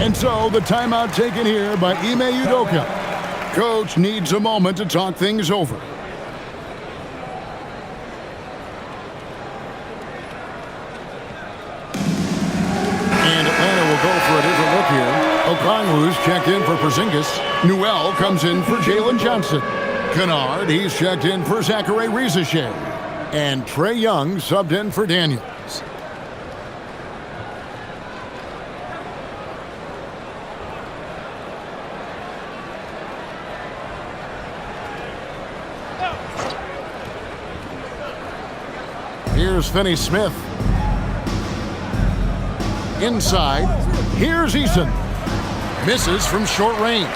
And so the timeout taken here by Ime Udoka. Coach needs a moment to talk things over. Go for a different look here. Okongwu's checked in for Porzingis. Newell comes in for Jalen Johnson. Kennard, he's checked in for Zachary Riza. And Trae Young subbed in for Daniels. Here's Finney Smith. Inside, here's Eason. Misses from short range.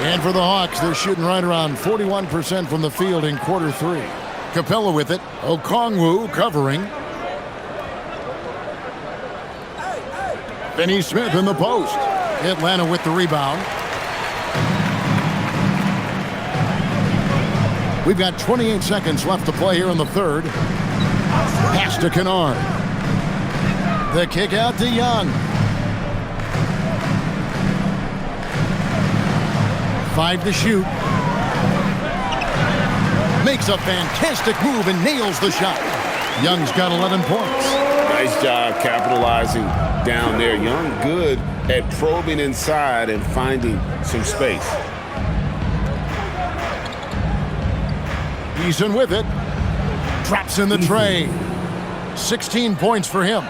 And for the Hawks, they're shooting right around 41% from the field in quarter 3. Capella with it. Okongwu covering. Finney Smith in the post. Atlanta with the rebound. We've got 28 seconds left to play here in the third. Pass to Kennard. The kick out to Young. 5 to shoot. Makes a fantastic move and nails the shot. Young's got 11 points. Nice job capitalizing down there. Young good at probing inside and finding some space. Eason with it. Drops in the tray. 16 points for him.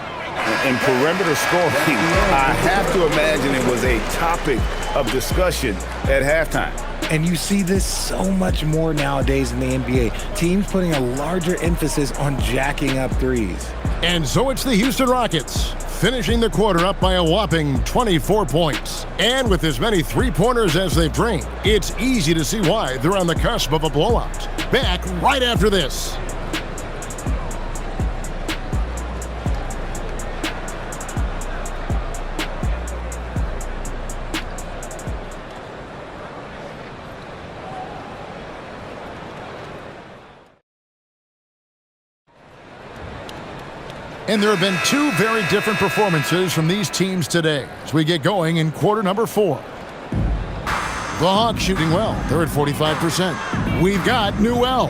And perimeter scoring, I have to imagine it was a topic of discussion at halftime. And you see this so much more nowadays in the NBA. Teams putting a larger emphasis on jacking up threes. And so it's the Houston Rockets, finishing the quarter up by a whopping 24 points. And with as many three-pointers as they've drained, it's easy to see why they're on the cusp of a blowout. Back right after this. And there have been 2 very different performances from these teams today as we get going in quarter number 4. The Hawks shooting well. They're at 45%. We've got Newell.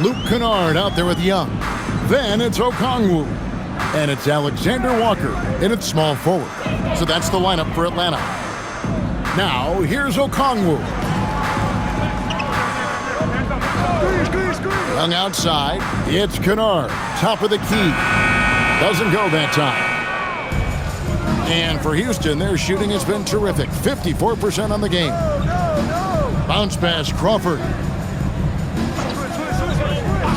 Luke Kennard out there with Young. Then it's Okongwu. And it's Alexander Walker in its small forward. So that's the lineup for Atlanta. Now, here's Okongwu. Young outside. It's Kennard. Top of the key. Doesn't go that time. And for Houston, their shooting has been terrific. 54% on the game. Bounce pass, Crawford.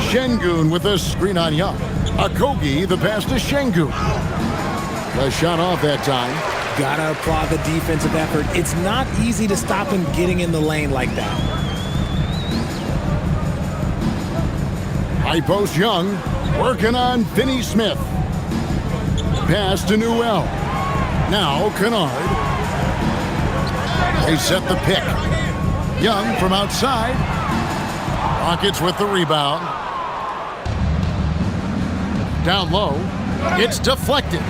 Şengün with a screen on Young. Okogie, the pass to Şengün. The shot off that time. Gotta applaud the defensive effort. It's not easy to stop him getting in the lane like that. High post Young, working on Finney-Smith. Pass to Newell. Now Kennard. They set the pick. Young from outside. Rockets with the rebound. Down low. It's deflected.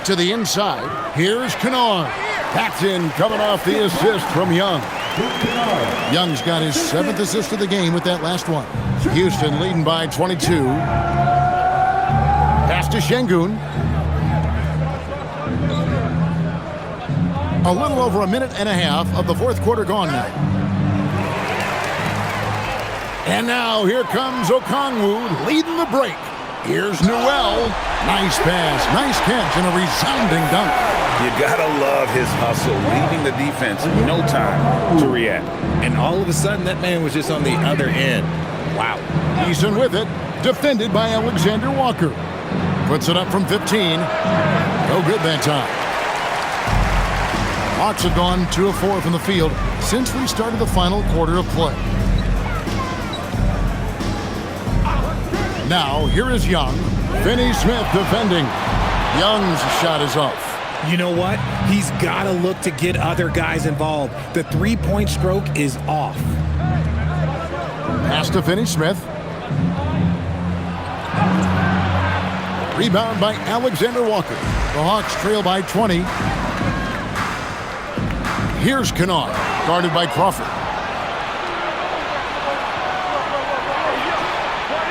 To the inside. Here's Kennard. Paxton coming off the assist from Young. Young's got his 7th assist of the game with that last one. Houston leading by 22. Pass to Şengün. A little over a minute and a half of the fourth quarter gone now. And now here comes Okongwu leading the break. Here's Newell. Nice pass, nice catch, and a resounding dunk. You gotta love his hustle, leaving the defense no time to react. And all of a sudden, that man was just on the other end. Wow. Eason with it, defended by Alexander Walker. Puts it up from 15. No good that time. Hawks have gone 2 of 4 from the field since we started the final quarter of play. Now, here is Young. Finney-Smith defending. Young's shot is off. You know what? He's got to look to get other guys involved. The three-point stroke is off. Pass to Finney-Smith. Rebound by Alexander Walker. The Hawks trail by 20. Here's Kennard, guarded by Crawford.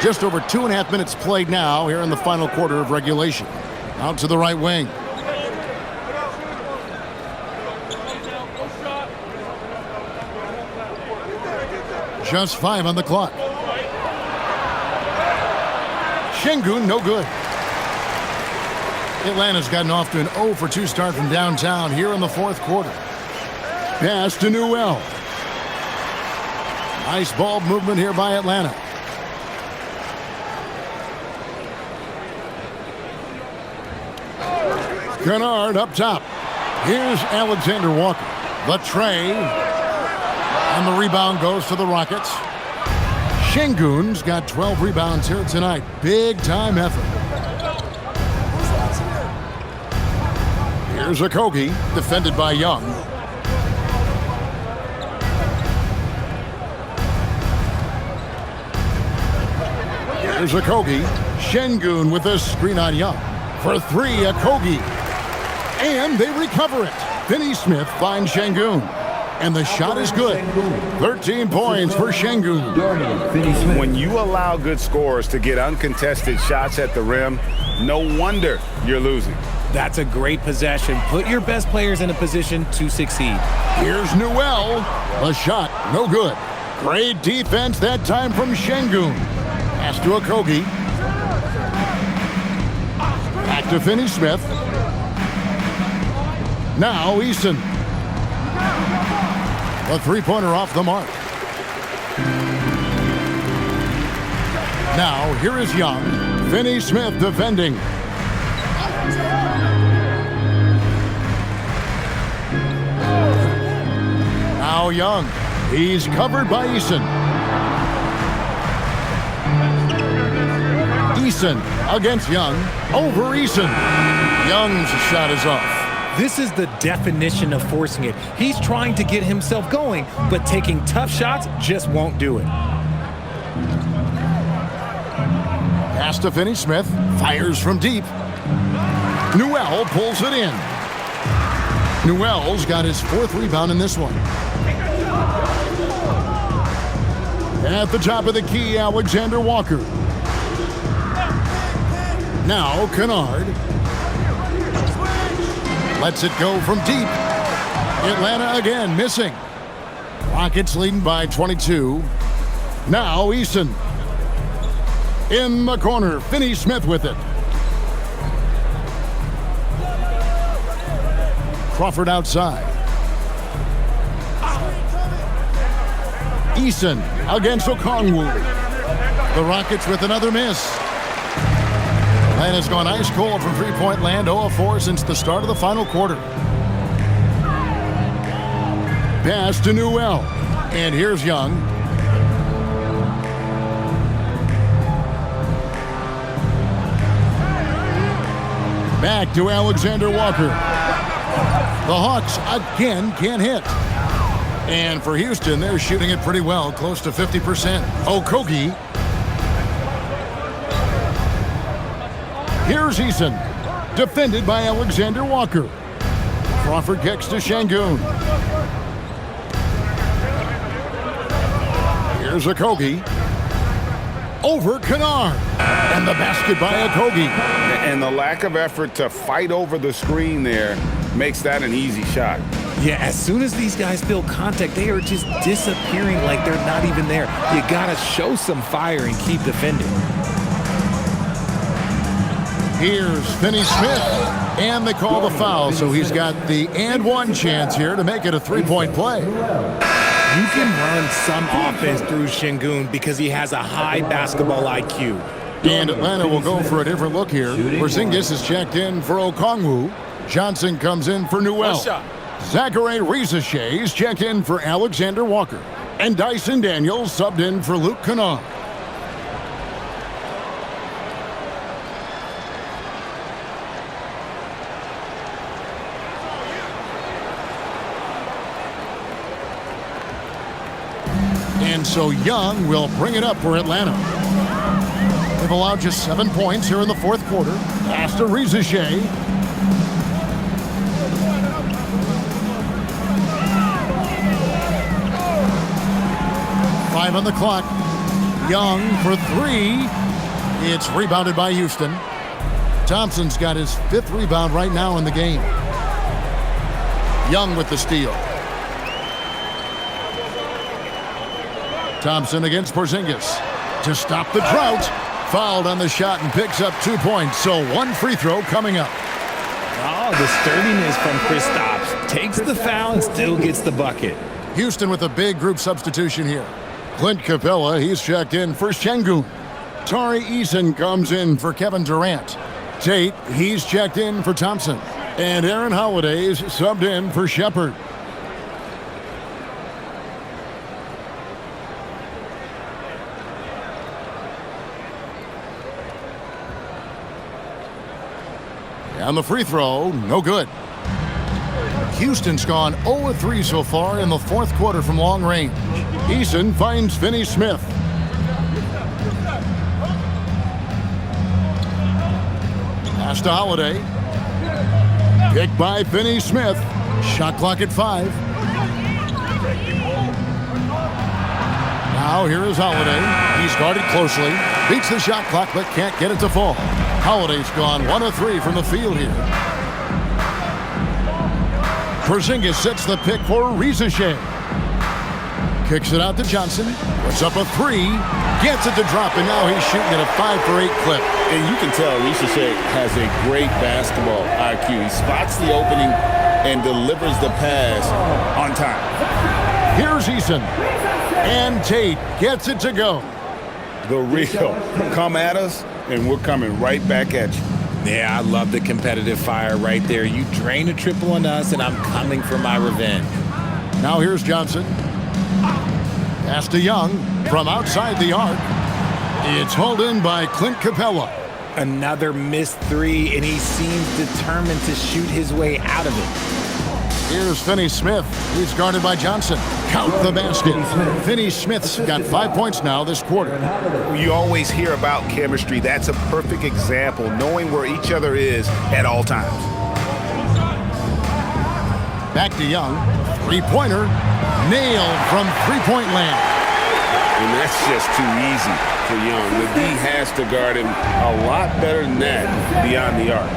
Just over 2.5 minutes played now here in the final quarter of regulation. Out to the right wing. Just 5 on the clock. Şengün, no good. Atlanta's gotten off to an 0 for 2 start from downtown here in the fourth quarter. Pass to Newell. Nice ball movement here by Atlanta. Kennard up top. Here's Alexander Walker. The tray. And the rebound goes to the Rockets. Şengün's got 12 rebounds here tonight. Big time effort. Here's Okogie, defended by Young. Here's Okogie. Şengün with a screen on Young. For 3, Okogie. And they recover it. Finney-Smith finds Şengün. And the shot is good. 13 points for Şengün. When you allow good scorers to get uncontested shots at the rim, no wonder you're losing. That's a great possession. Put your best players in a position to succeed. Here's Newell. The shot, no good. Great defense that time from Şengün. Pass to Okogie. Back to Finney-Smith. Now Eason. The three-pointer off the mark. Now here is Young. Finney-Smith defending. Now Young. He's covered by Eason. Eason against Young. Over Eason. Young's shot is off. This is the definition of forcing it. He's trying to get himself going, but taking tough shots just won't do it. Pass to Finney-Smith. Fires from deep. Newell pulls it in. Newell's got his 4th rebound in this one. At the top of the key, Alexander Walker. Now Kennard. Lets it go from deep. Atlanta again missing. Rockets leading by 22. Now Eason. In the corner, Finney-Smith with it. Crawford outside. Eason against Okongwu. The Rockets with another miss. Atlanta's gone ice cold from three-point land, 0 of 4 since the start of the final quarter. Pass to Newell. And here's Young. Back to Alexander Walker. The Hawks again can't hit. And for Houston, they're shooting it pretty well, close to 50%. Okogie. Here's Eason. Defended by Alexander Walker. Crawford kicks to Şengün. Here's Okogie. Over Kennard. And the basket by Okogie. And the lack of effort to fight over the screen there makes that an easy shot. Yeah, as soon as these guys feel contact, they are just disappearing like they're not even there. You gotta show some fire and keep defending. Here's Finney-Smith. And they call the foul, so he's got the and one chance here to make it a three-point play. You can run some offense through Şengün because he has a high basketball IQ. And Atlanta will go for a different look here. Porzingis is checked in for Okongwu. Johnson comes in for Newell. Zachary Rizachet is checked in for Alexander Walker. And Dyson Daniels subbed in for Luke Kennard. And so Young will bring it up for Atlanta. They've allowed just 7 points here in the fourth quarter. Pass to Rizachet. Five on the clock. Young for three. It's rebounded by Houston. Thompson's got his 5th rebound right now in the game. Young with the steal. Thompson against Porzingis. To stop the drought. Fouled on the shot and picks up 2 points. So 1 free throw coming up. Oh, the sturdiness from Kristaps. Takes the foul and still gets the bucket. Houston with a big group substitution here. Clint Capella, he's checked in for Şengün. Tari Eason comes in for Kevin Durant. Tate, he's checked in for Thompson. And Aaron Holiday's subbed in for Shepard. And the free throw, no good. Houston's gone 0 of 3 so far in the fourth quarter from long range. Eason finds Finney-Smith. Pass to Holiday. Picked by Finney-Smith. Shot clock at 5. Now here is Holiday. He's guarded closely. Beats the shot clock but can't get it to fall. Holiday's gone 1 of 3 from the field here. Porzingis sets the pick for Rizachet. Kicks it out to Johnson. Puts up a 3. Gets it to drop, and now he's shooting at a 5 for 8 clip. And you can tell Rizachet has a great basketball IQ. He spots the opening and delivers the pass on time. Here's Eason. And Tate gets it to go. The real. Come at us, and we're coming right back at you. Yeah, I love the competitive fire right there. You drain a triple on us, and I'm coming for my revenge. Now here's Johnson. Pass to Young from outside the arc. It's hauled in by Clint Capella. Another missed 3, and he seems determined to shoot his way out of it. Here's Finney-Smith. He's guarded by Johnson. Count the basket. Finney-Smith's got 5 points now this quarter. You always hear about chemistry. That's a perfect example, knowing where each other is at all times. Back to Young. Three-pointer. Nailed from three-point land. And that's just too easy for Young. The D has to guard him a lot better than that beyond the arc.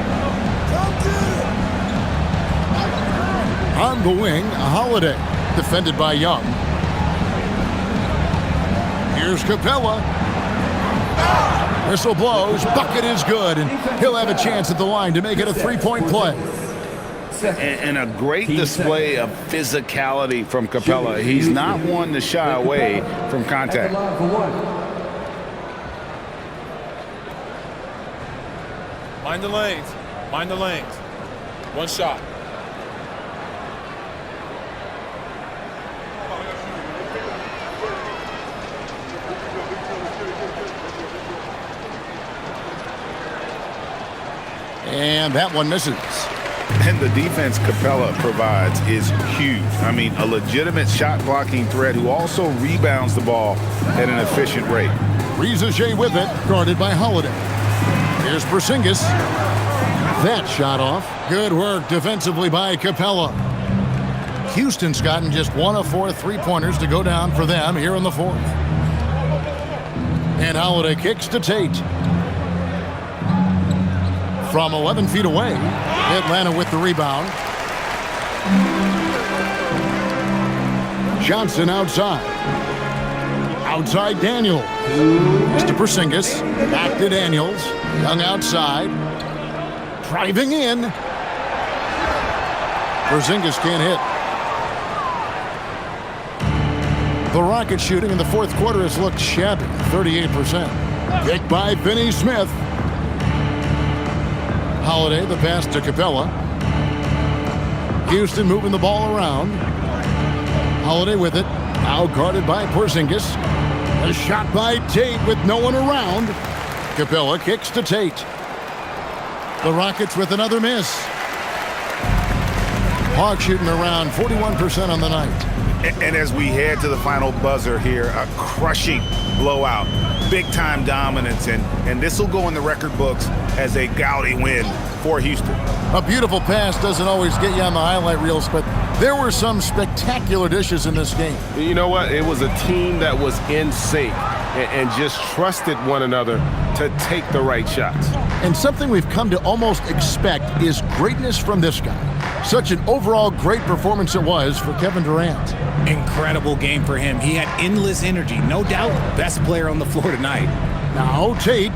On the wing, Holiday, defended by Young. Here's Capella. Whistle blows, bucket is good, and he'll have a chance at the line to make it a three-point play. And a great display of physicality from Capella. He's not one to shy away from contact. Mind the lanes. Mind the lanes. One shot. And that one misses. And the defense Capella provides is huge. I mean, a legitimate shot-blocking threat who also rebounds the ball at an efficient rate. Rizaje with it, guarded by Holiday. Here's Porzingis. That shot off. Good work defensively by Capella. Houston's gotten just 1 of 4 three-pointers to go down for them here in the fourth. And Holiday kicks to Tate. From 11 feet away, Atlanta with the rebound. Johnson outside. Outside Daniels. To Porzingis. Back to Daniels. Young outside. Driving in. Porzingis can't hit. The Rockets shooting in the fourth quarter has looked shabby, 38%. Picked by Finney Smith. Holiday, the pass to Capella. Houston moving the ball around. Holiday with it. Now guarded by Porzingis. A shot by Tate with no one around. Capella kicks to Tate. The Rockets with another miss. Hawks shooting around 41% on the night. And as we head to the final buzzer here, a crushing blowout, big-time dominance, and this will go in the record books as a gaudy win for Houston. A beautiful pass doesn't always get you on the highlight reels, but there were some spectacular dishes in this game. You know what? It was a team that was in sync and just trusted one another to take the right shots. And something we've come to almost expect is greatness from this guy. Such an overall great performance it was for Kevin Durant. Incredible game for him. He had endless energy. No doubt, best player on the floor tonight. Now Tate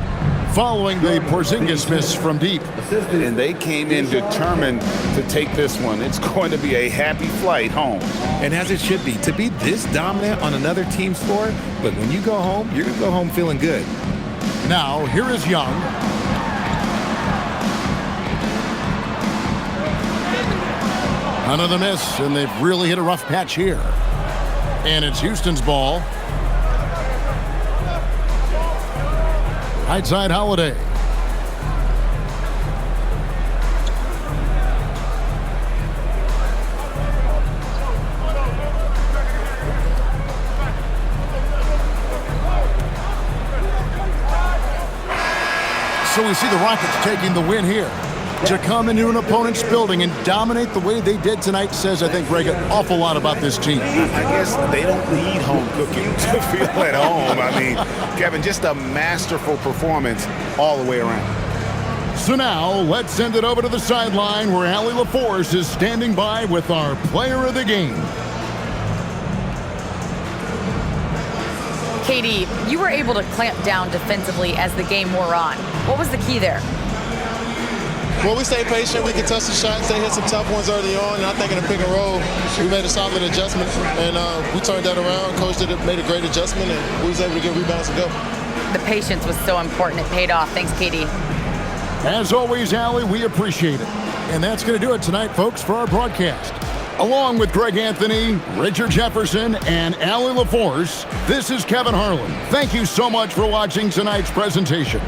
following the Porzingis miss from deep. And they came in determined to take this one. It's going to be a happy flight home. And as it should be, to be this dominant on another team's floor, but when you go home, you're going to go home feeling good. Now, here is Young. Another miss, and they've really hit a rough patch here. And it's Houston's ball. Right side Holiday. So we see the Rockets taking the win here. To come into an opponent's building and dominate the way they did tonight says, I think, Greg, an awful lot about this team. I guess they don't need home cooking to feel at home. I mean, Kevin, just a masterful performance all the way around. So now, let's send it over to the sideline where Allie LaForce is standing by with our player of the game. KD, you were able to clamp down defensively as the game wore on. What was the key there? Well, we stayed patient. We could touch the shots. They hit some tough ones early on, and I think in the pick and roll, we made a solid adjustment, and we turned that around. Coach made a great adjustment, and we was able to get rebounds and go. The patience was so important. It paid off. Thanks, KD. As always, Allie, we appreciate it. And that's going to do it tonight, folks, for our broadcast. Along with Greg Anthony, Richard Jefferson, and Allie LaForce, this is Kevin Harlan. Thank you so much for watching tonight's presentation.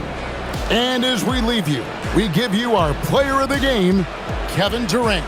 And as we leave you, we give you our player of the game, Kevin Durant.